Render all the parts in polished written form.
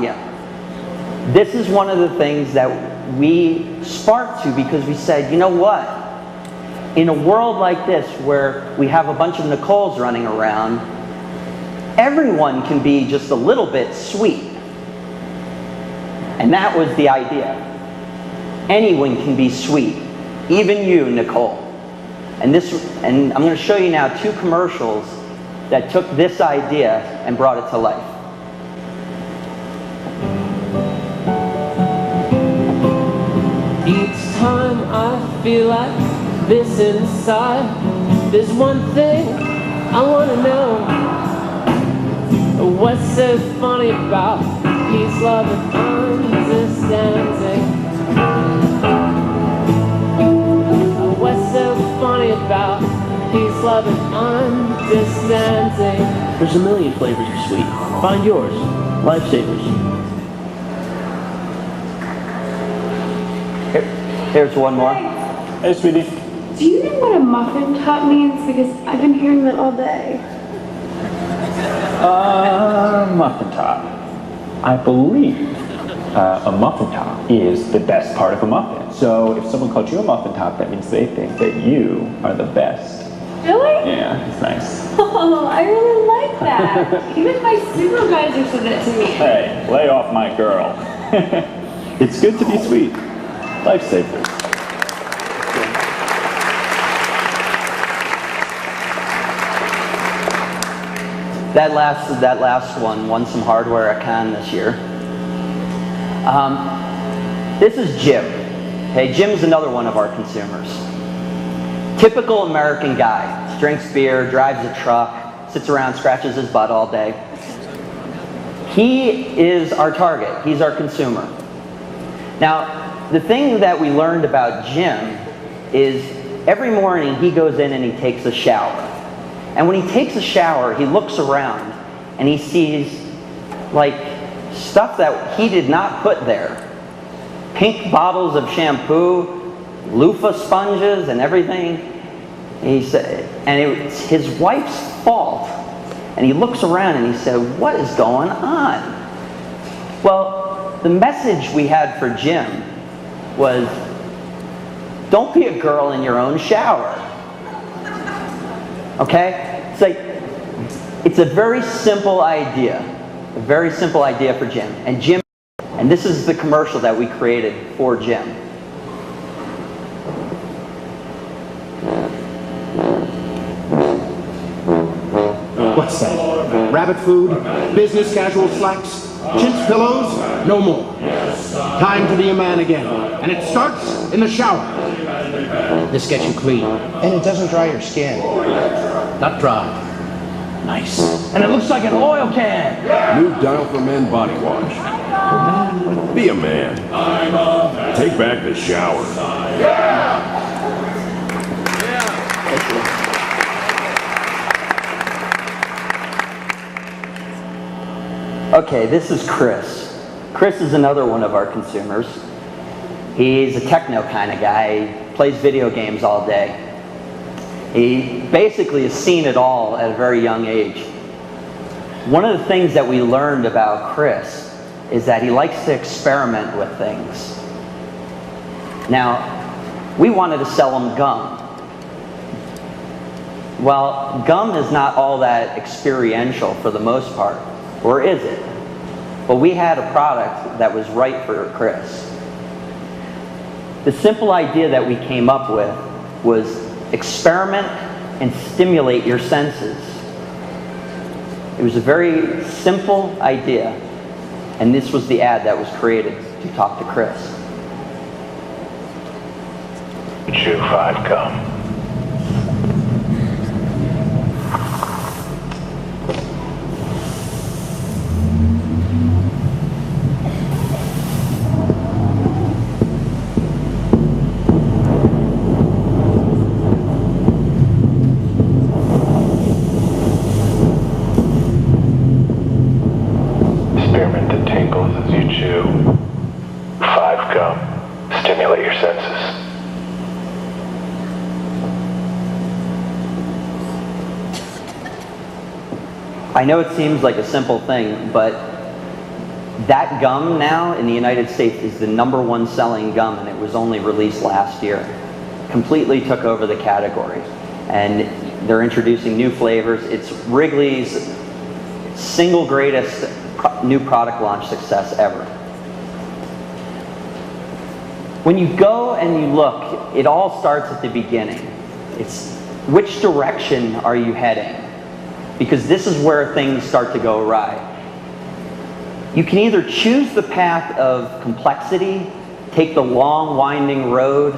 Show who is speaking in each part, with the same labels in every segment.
Speaker 1: Yeah. This is one of the things that we sparked to, because we said, you know what? In a world like this where we have a bunch of Nicoles running around, everyone can be just a little bit sweet. And that was the idea. Anyone can be sweet, even you, Nicole. And I'm going to show you now 2 commercials that took this idea and brought it to life.
Speaker 2: Each time I feel like this inside, there's one thing I want to know. What's so funny about peace, love, and understanding? What's so funny about peace, love, and understanding?
Speaker 3: There's a million flavors of sweet. Find yours. Lifesavers.
Speaker 1: Here's one more.
Speaker 3: Hey, sweetie.
Speaker 4: Do you know what a muffin top means? Because I've been hearing that all day.
Speaker 5: Muffin top. I believe a muffin top is the best part of a muffin. So if someone called you a muffin top, that means they think that you are the best.
Speaker 4: Really?
Speaker 5: Yeah, it's nice.
Speaker 4: Oh, I really like that. Even my supervisor said that to me.
Speaker 5: Hey, lay off my girl. It's good to be sweet. Lifesavers.
Speaker 1: That last one won some hardware at Cannes this year. This is Jim. Okay, Jim's another one of our consumers. Typical American guy. Drinks beer, drives a truck, sits around, scratches his butt all day. He is our target. He's our consumer. Now, the thing that we learned about Jim is every morning he goes in and he takes a shower. And when he takes a shower, he looks around and he sees like stuff that he did not put there. Pink bottles of shampoo, loofah sponges and everything. And he said, and it's his wife's fault. And he looks around and he said, what is going on? Well, the message we had for Jim was, don't be a girl in your own shower. Okay? It's a very simple idea. A very simple idea for Jim. And this is the commercial that we created for Jim.
Speaker 6: What's that? Rabbit food? Business casual slacks? Chintz pillows? No more. Time to be a man again. And it starts in the shower. This gets you clean.
Speaker 7: And it doesn't dry your skin.
Speaker 6: Not dry. Nice.
Speaker 3: And it looks like an oil can.
Speaker 8: New Dial for Men body wash. Be a man. Take back the shower.
Speaker 1: Okay, this is Chris. Chris is another one of our consumers. He's a techno kind of guy. He plays video games all day. He basically has seen it all at a very young age. One of the things that we learned about Chris is that he likes to experiment with things. Now, we wanted to sell him gum. Well, gum is not all that experiential for the most part, or is it? But we had a product that was right for Chris. The simple idea that we came up with was experiment and stimulate your senses. It was a very simple idea, and this was the ad that was created to talk to Chris.
Speaker 9: Chew 5 gum. Spearmint that tingles as you chew. 5 gum. Stimulate your senses.
Speaker 1: I know it seems like a simple thing, but That gum now in the United States is the #1 selling gum, and it was only released last year. Completely took over the category. And they're introducing new flavors. It's Wrigley's single greatest new product launch success ever. When you go and you look, it all starts at the beginning. It's which direction are you heading? Because this is where things start to go awry. You can either choose the path of complexity, take the long, winding road,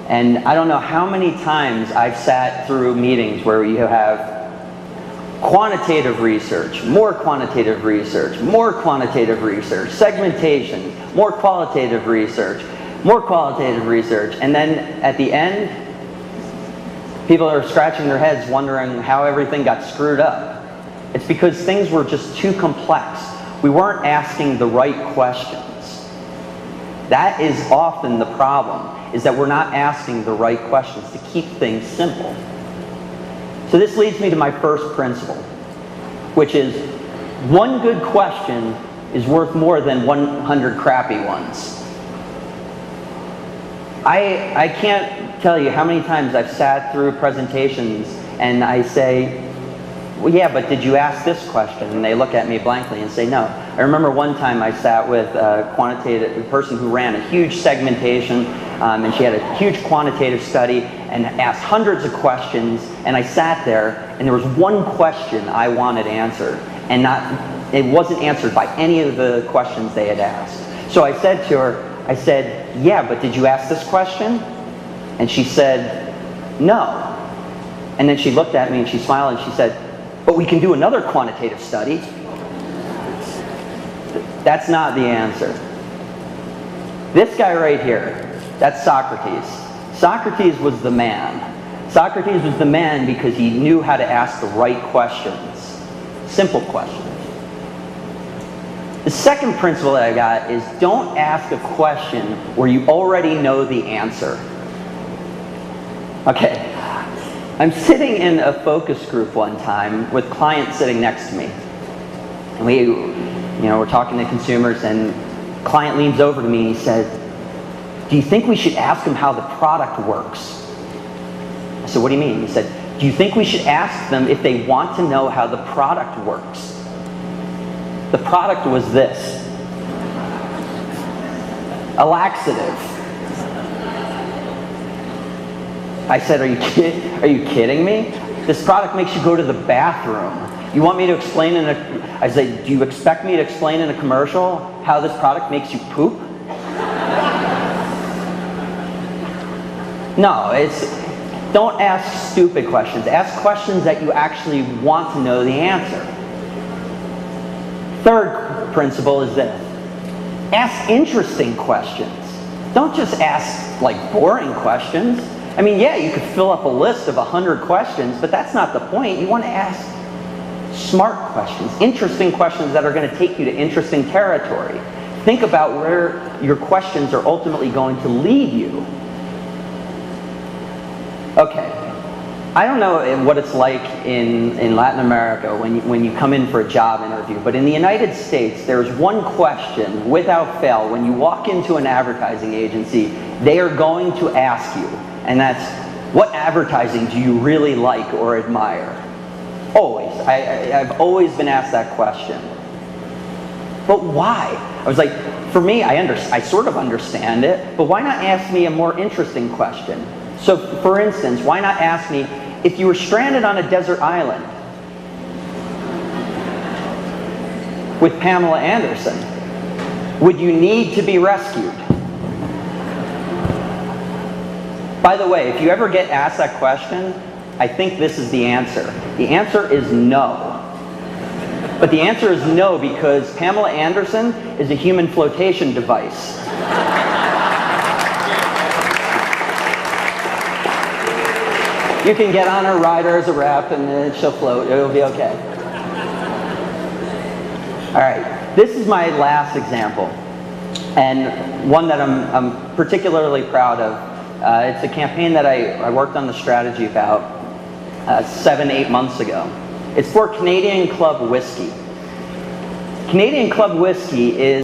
Speaker 1: and I don't know how many times I've sat through meetings where you have quantitative research, more quantitative research, more quantitative research, segmentation, more qualitative research, more qualitative research, and then at the end, people are scratching their heads wondering how everything got screwed up. It's because things were just too complex. We weren't asking the right questions. That is often the problem, is that we're not asking the right questions to keep things simple. So this leads me to my first principle, which is one good question is worth more than 100 crappy ones. I can't tell you how many times I've sat through presentations and I say, well, yeah, but did you ask this question? And they look at me blankly and say, no. I remember one time I sat with a person who ran a huge segmentation, and she had a huge quantitative study and asked hundreds of questions, and I sat there and there was one question I wanted answered, and it wasn't answered by any of the questions they had asked. So I said to her, I said, yeah, but did you ask this question? And she said, no. And then she looked at me and she smiled and she said, but we can do another quantitative study. That's not the answer. This guy right here, that's Socrates. Socrates was the man. Socrates was the man because he knew how to ask the right questions. Simple questions. The second principle that I got is don't ask a question where you already know the answer. Okay. I'm sitting in a focus group one time with clients sitting next to me. And we're talking to consumers, and a client leans over to me and he said, do you think we should ask them how the product works? I said, what do you mean? He said, do you think we should ask them if they want to know how the product works? The product was this. A laxative. I said, are you kidding me? This product makes you go to the bathroom. You want me to explain I said, do you expect me to explain in a commercial how this product makes you poop? No, don't ask stupid questions. Ask questions that you actually want to know the answer. Third principle is this. Ask interesting questions. Don't just ask like boring questions. I mean, yeah, you could fill up a list of 100 questions, but that's not the point. You want to ask smart questions, interesting questions that are going to take you to interesting territory. Think about where your questions are ultimately going to lead you. Okay, I don't know what it's like in Latin America when you come in for a job interview, but in the United States, there's one question without fail. When you walk into an advertising agency, they are going to ask you, and that's, what advertising do you really like or admire? Always. I've always been asked that question. But why? I was like, for me, I sort of understand it, but why not ask me a more interesting question? So, for instance, why not ask me, if you were stranded on a desert island with Pamela Anderson, would you need to be rescued? By the way, if you ever get asked that question, I think this is the answer. The answer is no. But the answer is no because Pamela Anderson is a human flotation device. You can get on her rider as a rep and she'll float. It'll be okay. All right, this is my last example, and one that I'm particularly proud of. It's a campaign that I worked on the strategy about 7-8 months ago. It's for Canadian Club whiskey. Canadian Club whiskey is